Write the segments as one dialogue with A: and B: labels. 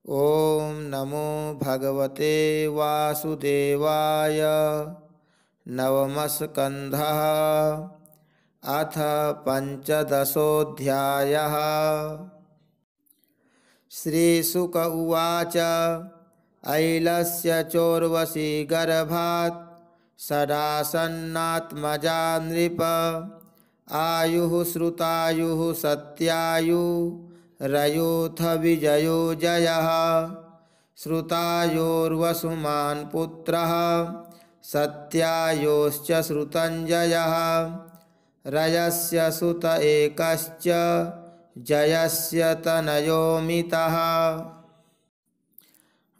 A: ॐ नमो भगवते वासुदेवाय। नवमः स्कन्धः। अथ पञ्चदशोऽध्यायः। श्रीशुक उवाच। ऐलस्य चोर्वशी गर्भात् षडासन्नात्मजा नृप। आयुः श्रुतायुः सत्यायुरयोऽथ विजयो जयः। श्रुतायोर्वसुमान् पुत्रः सत्यायोश्च श्रुतञ्जयः। रयस्य सुत एकश्च जयस्य तनयोमितः।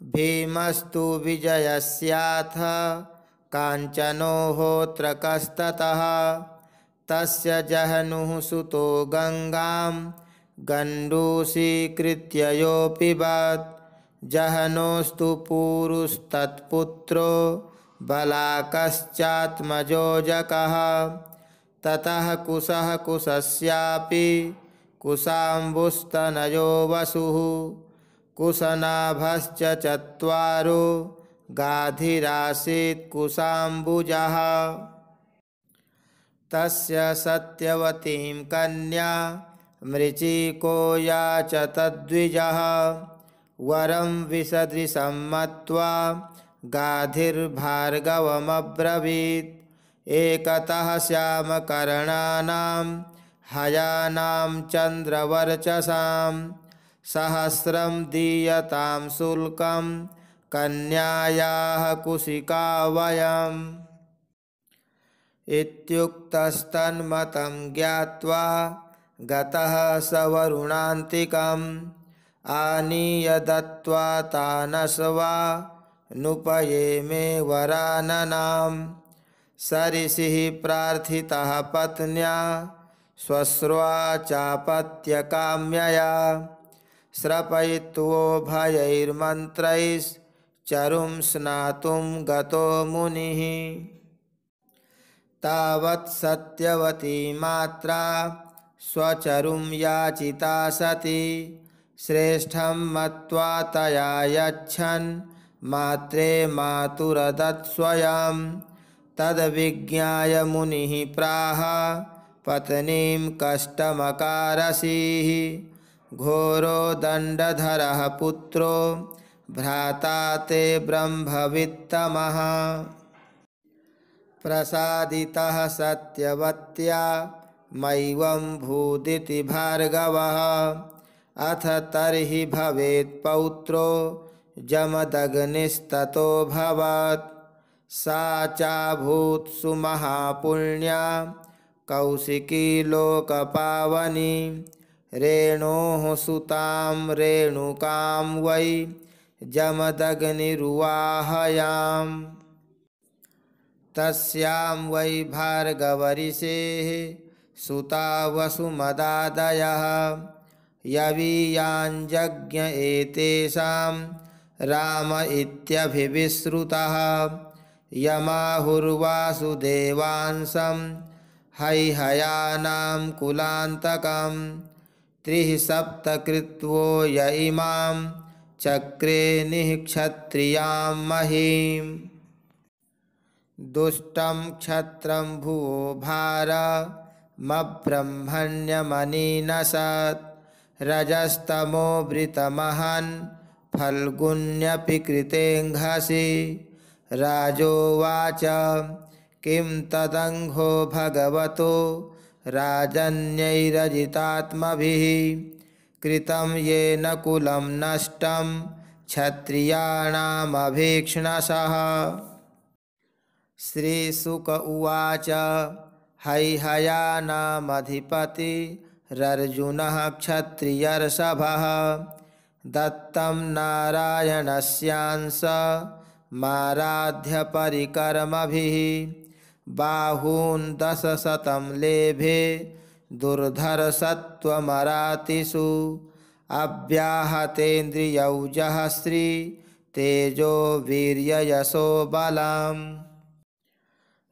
A: भीमस्तु विजयस्याथ काञ्चनो होत्रकस्ततः। तस्य जह्नुः सुतो गङ्गां गण्डूषीकृत्य योऽपिबत्। जह्नोस्तु पुरुस्तत्पुत्रो बलाकश्चात्मजोजकः। ततः कुशः कुशस्यापि कुशाम्बुस्तनयो वसुः। कुशनाभश्च चत्वारो गाधिरासीत् कुशाम्बुजः। तस्य सत्यवतीं कन्या मृचिको याच तद्विजः। वरं विसदृशं मत्वा गाधिर्भार्गवमब्रवीत्। एकतः श्यामकर्णानां हयानां चन्द्रवर्चसां। सहस्रं दीयतां शुल्कं कन्यायाः कुशिकावयम्। इत्युक्तस्तन्मतं ज्ञात्वा गतः स वरुणान्तिकम्। आनीय दत्त्वा तानस्वा नुपयेमे वराननाम्। स ऋषिः प्रार्थितः पत्न्या श्वश्र्वा चापत्यकाम्यया। श्रपयित्वोभयैर्मन्त्रैश्चरुं स्नातुं गतो मुनिः। तावत् सत्यवती मात्रा स्वचरुं याचिता सती। श्रेष्ठं मत्वा तया यच्छन् मात्रे मातुरदत् स्वयं। तद्विज्ञाय मुनिः प्राह पत्नीं कष्टमकारसीः। घोरो दण्डधरः पुत्रो भ्राता ते ब्रह्मवित्तमः। प्रसादितः सत्यवत्या मैवं भूदिति भार्गवः। अथ तर्हि भवेत् पौत्रो जमदग्निस्ततो भवत्। सा चाभूत् सुमहापुण्या कौशिकी लोकपावनी। रेणोः सुतां रेणुकां वै जमदग्निरुवाहयाम्। तस्यां वै भार्गवऋषेः सुता वसुमदादयः। यवीयाञ्जज्ञ एतेषां राम इत्यभिविश्रुतः। यमाहुर्वासुदेवांसं हैहयानां कुलान्तकं। त्रिः सप्तकृत्वो य इमां चक्रे निःक्षत्रियां महीम्। दुष्टं क्षत्रं भुवो भारमब्रह्मण्यमनीनशत्। रजस्तमोवृतमहन् फल्गुन्यपि कृतेऽङ्घसि। राजोवाच किं तदङ्घो भगवतो राजन्यैरजितात्मभिः। कृतं येन कुलं नष्टं क्षत्रियाणामभीक्ष्णशः। श्रीशुक उवाच। हैहयानामधिपतिरर्जुनः क्षत्रियर्षभः। दत्तं नारायणस्यांस माराध्य परिकर्मभिः। बाहून् दशशतं लेभे दुर्धर्षत्वमरातिषु। अव्याहतेन्द्रियौजः श्री तेजो वीर्ययशो बलम्।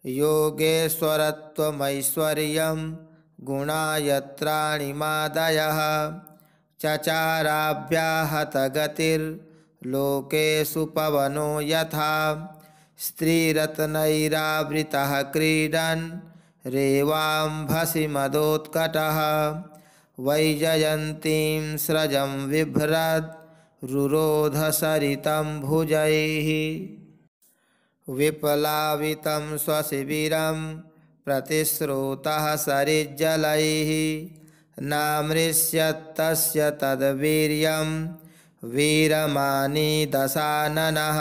A: योगेश्वरत्वमैश्वर्यं गुणायत्राणि मादयः। चचाराभ्याहतगतिर्लोकेषु पवनो यथा स्त्रीरत्नैरावृतः क्रीडन् रेवाम्भसि मदोत्कटः वैजयन्तीं स्रजं बिभ्रद् रुरोध सरितं भुजैः विप्लावितं स्वशिबिरं प्रतिश्रुतः सरिज्जलैः नामृष्यत्तस्य तद्वीर्यं वीरमानी दशाननः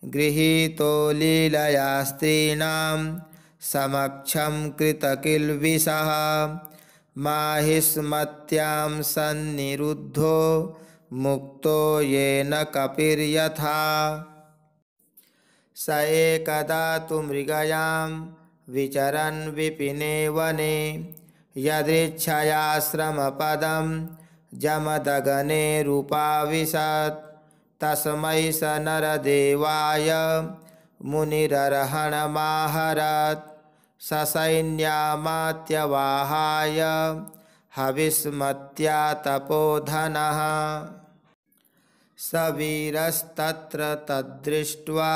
A: गृहीतो लीलया स्त्रीणां समक्षं कृतकिल्बिषः माहिष्मत्यां सन्निरुद्धो मुक्तो येन कपिर्यथा स एकदा तु मृगयां विचरन् विपिने वने यदृच्छयाश्रमपदं जमदग्नेरुपाविशत् तस्मै स नरदेवाय मुनिरर्हणमाहरत् ससैन्यामात्यवाहाय हविष्मत्या तपोधनः स वीरस्तत्र तद्दृष्ट्वा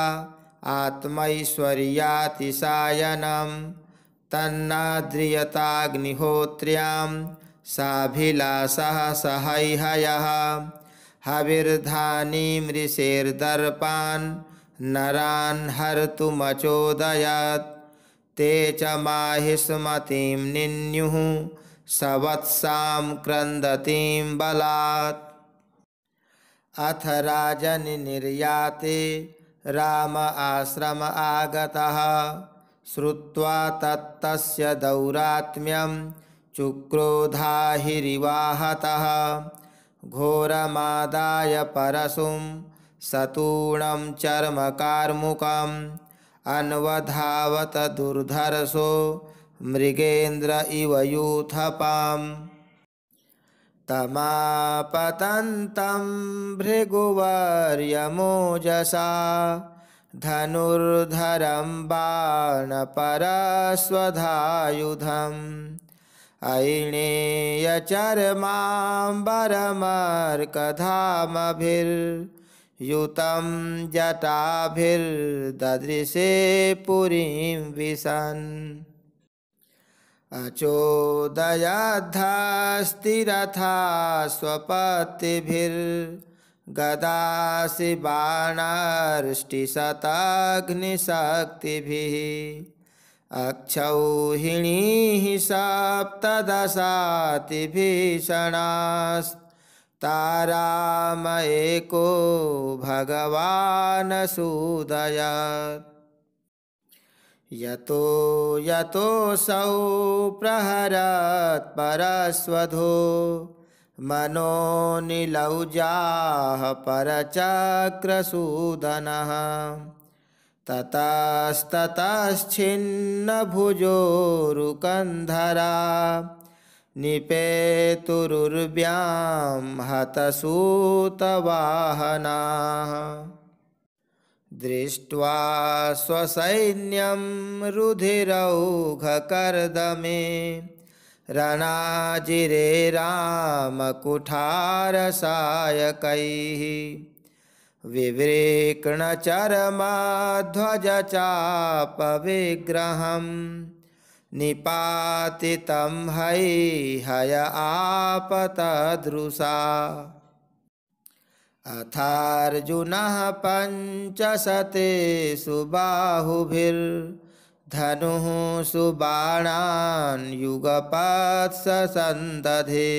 A: आत्मैश्वर्यातिशायनं तन्नाद्रियताग्निहोत्र्यां साभिलाषः सहैहयः हविर्धानीमृषेर्दर्पान् नरान् हर्तुमचोदयत् ते च माहिष्मतीं निन्युः सवत्सां क्रन्दतीं बलात् अथ राजनिर्याते राम आश्रम आगतः श्रुत्वा तत्तस्य दौरात्म्यं चुक्रोधाहिरिवाहतः घोरमादाय परशुं सतूणं चर्मकार्मुकम् अन्वधावत दुर्धर्षो मृगेन्द्र इव यूथपाम् तमापतन्तं भृगुवर्यमोजसा धनुर्धरं बाणपरश्वधायुधम् ऐणेयचर्माम्बरमर्कधामभिर्युतं जटाभिर्ददृशे पुरीं विशन् अचोदयद्धस्तिरथा स्वपत्तिभिर्गदासि बाणार्ष्टिशताग्निशक्तिभिः अक्षौहिणीः सप्तदशातिभीषणास्तारामएको भगवान् सूदयत् यतो यतोऽसौ प्रहरत् परश्वधो मनोनिलौजाः परचक्रसूदनः ततस्ततश्छिन्नभुजोरुकन्धरा निपेतुरुर्व्यां हतसूतवाहनाः दृष्ट्वा स्वसैन्यं रुधिरौघकर्दमे रणाजिरे रामकुठारसायकैः विव्रेक्णचर्मध्वजचापविग्रहं निपातितं हैहय आपतदृशा अथार्जुनः पञ्चशतेषु बाहुभिर्धनुः सुबाणान् युगपत् ससन्दधे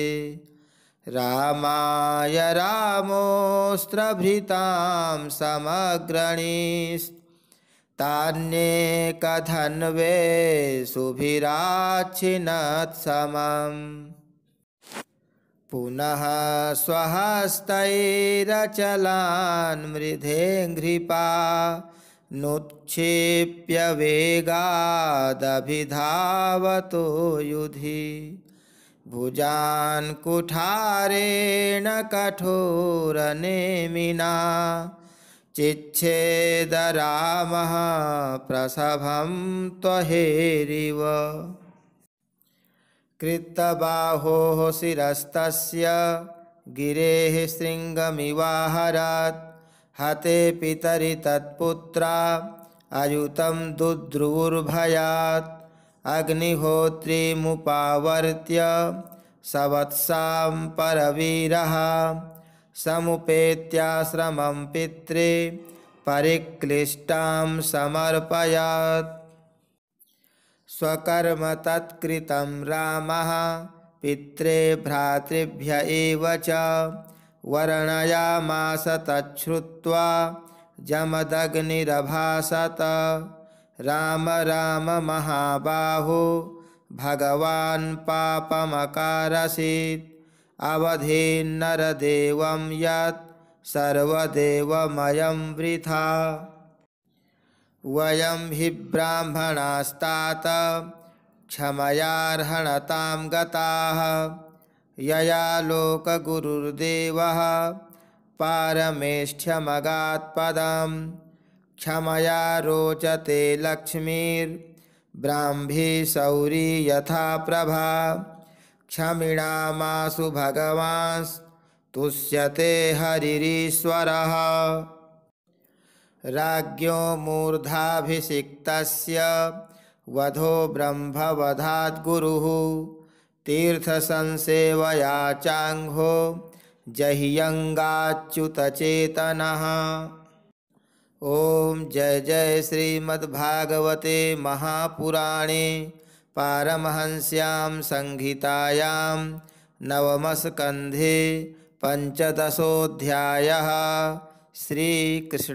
A: रामाय रामोऽस्त्रभृतां समग्रणीस्तान्येकधन्वे सुभिराच्छिनत्समम् पुनः स्वहस्तैरचलान् मृधेऽङ्घ्रिपा नुत्क्षिप्य वेगादभिधावतो युधि भुजान् कुठारेण कठोरनेमिना चिच्छेद रामः प्रसभं त्वहेरिव कृतबाहोः शिरस्तस्य गिरेः शृङ्गमिवाहरत् हते पितरि तत्पुत्रा अयुतं दुद्रुवुर्भयात् अग्निहोत्रीमुपावर्त्य सवत्सां परवीरः समुपेत्याश्रमं पित्रे परिक्लिष्टां समर्पयत् स्वकर्म तत्कृतं रामः पित्रे भ्रातृभ्य एव च वर्णयामास तच्छ्रुत्वा जमदग्निरभासत राम राम महाबाहो भगवान् पापमकारसीत् अवधेन्नरदेवं यत् सर्वदेवमयं वृथा वयं हि ब्राह्मणास्तात क्षमयार्हणतां गताः यया लोकगुरुर्देवः पारमेष्ठ्यमगात्पदं क्षमया रोचते लक्ष्मीर्ब्राह्मी सौरी यथा प्रभा क्षमिणामासु भगवांस्तुष्यते हरिरीश्वरः राज्ञो मूर्धाभिषिक्तस्य वधो ब्रह्मवधात् गुरुः तीर्थसंसेवया चाङ्घो जह्यङ्गाच्युतचेतनः। ओम जय जय श्रीमद्भागवते महापुराणे पारमहंस्यां संहितायां नवमस्कन्धे पंचदशोऽध्यायः। श्रीकृष्णार्पणमस्तु।